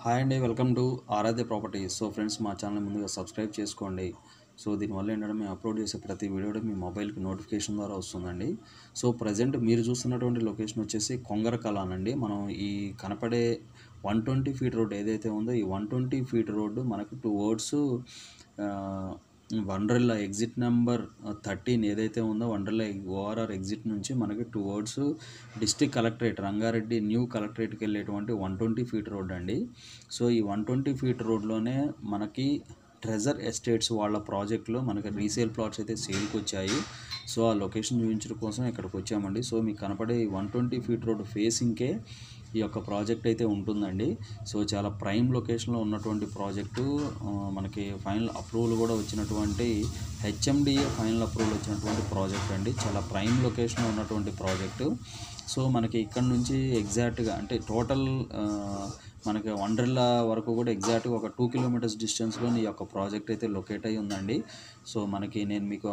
Hi అండి, welcome to Aaradhya properties. So friends, మా channel ముందుగా సబ్స్క్రైబ్ చేసుకోండి. సో దీనివల్ల ఏంటంటే మేము అప్లోడ్ చేసే ప్రతి వీడియో మీ మొబైల్కి నోటిఫికేషన్ ద్వారా వస్తుందండి. సో ప్రజెంట్ మీరు చూస్తున్నటువంటి లొకేషన్ వచ్చేసి కొంగరకలాన్ అండి. మనం ఈ కనపడే 120 ఫీట్ రోడ్ ఏదైతే ఉందో ఈ 120 ఫీట్ రోడ్డు మనకు టువర్డ్స్ వండర్లా ఎగ్జిట్ నెంబర్ 13 ఏదైతే ఉందో వండర్లా ఓఆర్ఆర్ ఎగ్జిట్ నుంచి మనకి towards district collectorate Rangareddy new కలెక్టరేట్కి వెళ్ళేటువంటి 120 ఫీట్ రోడ్ అండి. సో ఈ 120 ఫీట్ రోడ్లోనే మనకి ట్రెజర్ ఎస్టేట్స్ వాళ్ళ ప్రాజెక్ట్లో మనకి రీసేల్ ప్లాట్స్ అయితే సేల్కి వచ్చాయి. సో ఆ లొకేషన్ చూపించడం కోసం ఇక్కడికి వచ్చామండి. సో మీకు కనపడే 120 ఫీట్ రోడ్ ఫేసింగ్కే ఈ యొక్క ప్రాజెక్ట్ అయితే ఉంటుందండి. సో చాలా ప్రైమ్ లొకేషన్లో ఉన్నటువంటి ప్రాజెక్టు. మనకి ఫైనల్ అప్రూవల్ కూడా వచ్చినటువంటి హెచ్ఎండిఏ ఫైనల్ అప్రూవల్ వచ్చినటువంటి ప్రాజెక్ట్ అండి. చాలా ప్రైమ్ లొకేషన్లో ఉన్నటువంటి ప్రాజెక్టు. సో మనకి ఇక్కడ నుంచి ఎగ్జాక్ట్గా అంటే టోటల్ మనకి వండర్లా వరకు కూడా ఎగ్జాక్ట్గా ఒక 2 కిలోమీటర్స్ డిస్టెన్స్లో ఈ యొక్క ప్రాజెక్ట్ అయితే లొకేట్ అయి ఉందండి. సో మనకి నేను మీకు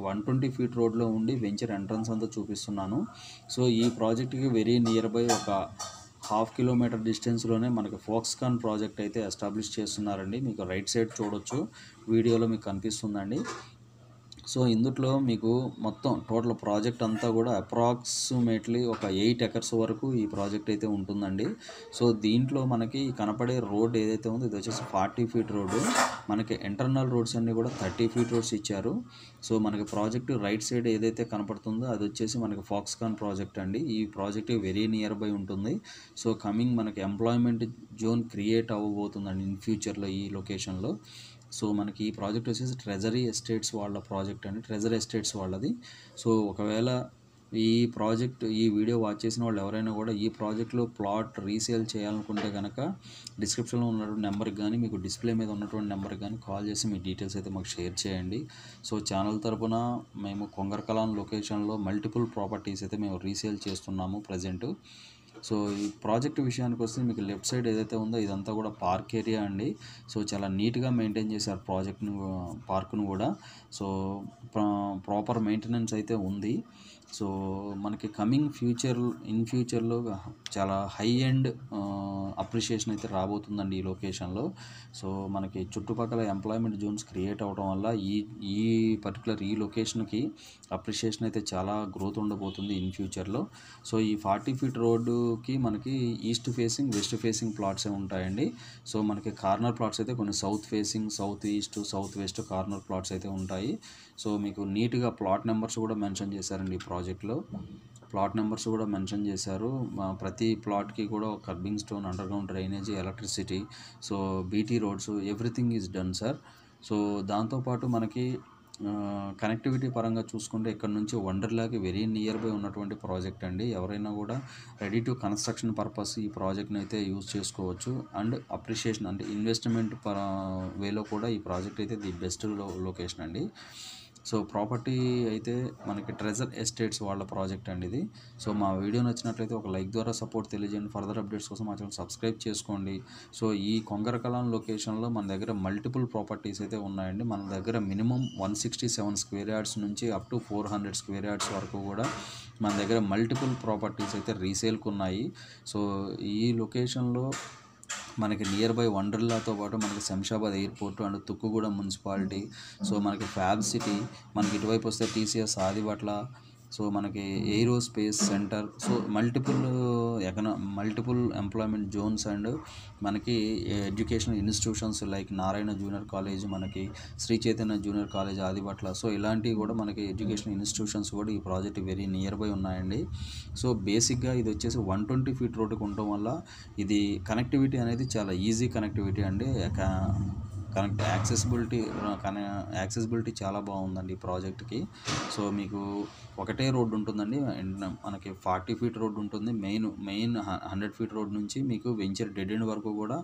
120 ఫీట్ రోడ్లో ఉండి వెంచర్ ఎంట్రన్స్ అంతా చూపిస్తున్నాను. సో ఈ ప్రాజెక్ట్కి వెరీ నియర్ బై ఒక 1/2 కిలోమీటర్ డిస్టెన్స్లోనే మనకి ఫోక్స్కాన్ ప్రాజెక్ట్ అయితే ఎస్టాబ్లిష్ చేస్తున్నారండి. మీకు రైట్ సైడ్ చూడొచ్చు, వీడియోలో మీకు కనిపిస్తుందండి. సో ఇందుట్లో మీకు మొత్తం టోటల్ ప్రాజెక్ట్ అంతా కూడా అప్రాక్సిమేట్లీ ఒక 8 ఎకర్స్ వరకు ఈ ప్రాజెక్ట్ అయితే ఉంటుందండి. సో దీంట్లో మనకి కనపడే రోడ్ ఏదైతే ఉందో ఇది వచ్చేసి 40 ఫీట్ రోడ్డు. మనకి ఇంటర్నల్ రోడ్స్ అన్నీ కూడా 30 ఫీట్ రోడ్స్ ఇచ్చారు. సో మనకి ప్రాజెక్ట్ రైట్ సైడ్ ఏదైతే కనపడుతుందో అది వచ్చేసి మనకి ఫాక్స్కాన్ ప్రాజెక్ట్ అండి. ఈ ప్రాజెక్ట్ వెరీ నియర్ బై ఉంటుంది. సో కమింగ్ మనకి ఎంప్లాయ్మెంట్ జోన్ క్రియేట్ అవ్వబోతుందండి ఇన్ ఫ్యూచర్లో ఈ లొకేషన్లో. సో మనకి ఈ ప్రాజెక్ట్ వచ్చేసి ట్రెజరీ ఎస్టేట్స్ వాళ్ళ ప్రాజెక్ట్ అండి, ట్రెజరీ ఎస్టేట్స్ వాళ్ళది. సో ఒకవేళ ఈ ప్రాజెక్ట్ ఈ వీడియో వాచ్ చేసిన వాళ్ళు ఎవరైనా కూడా ఈ ప్రాజెక్ట్లో ప్లాట్ రీసేల్ చేయాలనుకుంటే కనుక డిస్క్రిప్షన్లో ఉన్నటువంటి నెంబర్కి కానీ మీకు డిస్ప్లే మీద ఉన్నటువంటి నెంబర్కి కానీ కాల్ చేసి మీ డీటెయిల్స్ అయితే మాకు షేర్ చేయండి. సో ఛానల్ తరపున మేము కొంగరకలాన్ లొకేషన్లో మల్టిపుల్ ప్రాపర్టీస్ అయితే మేము రీసేల్ చేస్తున్నాము ప్రజెంట్. సో ఈ ప్రాజెక్ట్ విషయానికి వస్తే మీకు లెఫ్ట్ సైడ్ ఏదైతే ఉందో ఇదంతా కూడా పార్క్ ఏరియా అండి. సో చాలా నీట్గా మెయింటైన్ చేశారు పార్క్ను కూడా. సో ప్రాపర్ మెయింటెనెన్స్ అయితే ఉంది. సో మనకి కమింగ్ ఇన్ ఫ్యూచర్లో చాలా హై ఎండ్ అప్రిషియేషన్ అయితే రాబోతుందండి ఈ లొకేషన్లో. సో మనకి చుట్టుపక్కల ఎంప్లాయ్మెంట్ జోన్స్ క్రియేట్ అవ్వడం వల్ల ఈ పర్టికులర్ ఈ లొకేషన్కి అప్రిషియేషన్ అయితే చాలా గ్రోత్ ఉండబోతుంది ఇన్ ఫ్యూచర్లో. సో ఈ 40 ఫీట్ రోడ్డుకి మనకి ఈస్ట్ ఫేసింగ్ వెస్ట్ ఫేసింగ్ ప్లాట్సే ఉంటాయండి. సో మనకి కార్నర్ ప్లాట్స్ అయితే కొన్ని south facing, south east, south west corner plots అయితే ఉంటాయి. సో మీకు నీట్గా ప్లాట్ నెంబర్స్ కూడా మెన్షన్ చేశారండి ఈ ప్రాజెక్ట్లో. ప్లాట్ నెంబర్స్ కూడా మెన్షన్ చేశారు. ప్రతి ప్లాట్కి కూడా ఒక kerbing stone, underground drainage, electricity, so BT roads, everything is done sir. So దాంతోపాటు మనకి కనెక్టివిటీ పరంగా చూసుకుంటే ఇక్కడ నుంచి వండర్లాకి వెరీ నియర్ బై ఉన్నటువంటి ప్రాజెక్ట్ అండి. ఎవరైనా కూడా రెడీ టు కన్స్ట్రక్షన్ పర్పస్ ఈ ప్రాజెక్ట్ని అయితే యూజ్ చేసుకోవచ్చు. అండ్ అప్రిషియేషన్ అంటే ఇన్వెస్ట్మెంట్ వేలో కూడా ఈ ప్రాజెక్ట్ అయితే ది బెస్ట్ లొకేషన్ అండి. సో ప్రాపర్టీ అయితే మనకి ట్రెజర్ ఎస్టేట్స్ వాళ్ళ ప్రాజెక్ట్ అండి ఇది. సో మా వీడియో నచ్చినట్లయితే ఒక లైక్ ద్వారా సపోర్ట్ తెలియజేయండి. ఫర్దర్ అప్డేట్స్ కోసం మా ఛానల్ సబ్స్క్రైబ్ చేసుకోండి. సో ఈ కొంగరకలాన్ లొకేషన్లో మన దగ్గర మల్టిపుల్ ప్రాపర్టీస్ అయితే ఉన్నాయండి. మన దగ్గర మినిమం 167 స్క్వేర్ యార్డ్స్ నుంచి అప్ టు 400 స్క్వేర్ యార్డ్స్ వరకు కూడా మన దగ్గర మల్టిపుల్ ప్రాపర్టీస్ అయితే రీసేల్కి ఉన్నాయి. సో ఈ లొకేషన్లో మనకి నియర్ బై వండర్లాతో పాటు మనకి Shamshabad airport and Tukkugudem municipality, so మనకి ఫ్యాబ్ సిటీ, మనకి ఇటువైపు వస్తే టీసీఎస్ ఆదిబట్ల, సో మనకి aerospace centre, so multiple employment zones and మనకి educational institutions like Narayana junior college, మనకి Sri Chaitanya junior college Adibatla, so ఇలాంటివి కూడా మనకి ఎడ్యుకేషనల్ ఇన్స్టిట్యూషన్స్ కూడా ఈ ప్రాజెక్ట్ వెరీ నియర్ బై ఉన్నాయండి. సో బేసిక్గా ఇది వచ్చేసి 120 ఫీట్ రోడ్డుకు ఉండటం వల్ల ఇది కనెక్టివిటీ అనేది చాలా ఈజీ కనెక్టివిటీ అండి. యాక్సెసిబిలిటీ చాలా బాగుందండి ఈ ప్రాజెక్ట్కి. సో మీకు ఒకటే రోడ్డు ఉంటుందండి. మనకి 40 ఫీట్ రోడ్డు ఉంటుంది. మెయిన్ 100 ఫీట్ రోడ్ నుంచి మీకు వెంచర్ డెడ్ ఎండ్ వరకు కూడా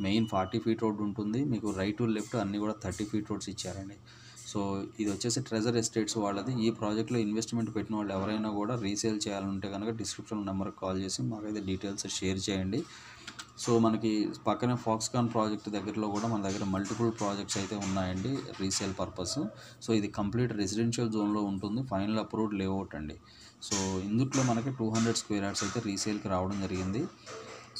మెయిన్ 40 ఫీట్ రోడ్డు ఉంటుంది. మీకు రైట్ టు లెఫ్ట్ అన్నీ కూడా 30 ఫీట్ రోడ్స్ ఇచ్చారండి. సో ఇది వచ్చేసి ట్రెజర్ ఎస్టేట్స్ వాళ్ళది. ఈ ప్రాజెక్ట్లో ఇన్వెస్ట్మెంట్ పెట్టిన వాళ్ళు ఎవరైనా కూడా రీసేల్ చేయాలంటే కనుక డిస్క్రిప్షన్ నెంబర్కి కాల్ చేసి మాకైతే డీటెయిల్స్ షేర్ చేయండి. సో మనకి పక్కనే ఫాక్స్కాన్ ప్రాజెక్ట్ దగ్గరలో కూడా మన దగ్గర మల్టిపుల్ ప్రాజెక్ట్స్ అయితే ఉన్నాయండి రీసేల్ పర్పస్. సో ఇది కంప్లీట్ రెసిడెన్షియల్ జోన్లో ఉంటుంది. ఫైనల్ అప్రూవ్డ్ లేఅవుట్ అండి. సో ఇందుట్లో మనకి 200 స్క్వేర్ యార్డ్స్ అయితే రీసేల్కి రావడం జరిగింది.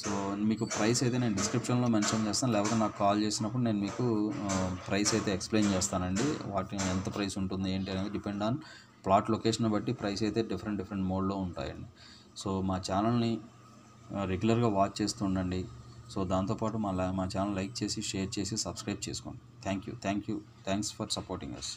సో మీకు ప్రైస్ అయితే నేను డిస్క్రిప్షన్లో మెన్షన్ చేస్తాను, లేకపోతే నాకు కాల్ చేసినప్పుడు నేను మీకు ప్రైస్ అయితే ఎక్స్ప్లెయిన్ చేస్తానండి. వాటి ఎంత ప్రైస్ ఉంటుంది ఏంటి అనేది డిపెండ్ ఆన్ ప్లాట్ లొకేషన్ బట్టి ప్రైస్ అయితే డిఫరెంట్ మోడ్లో ఉంటాయండి. సో మా ఛానల్ని రెగ్యులర్గా వాచ్ చేస్తూ ఉండండి. సో దాంతోపాటు మా ఛానల్ లైక్ చేసి, షేర్ చేసి, సబ్స్క్రైబ్ చేసుకోండి. Thanks for supporting us.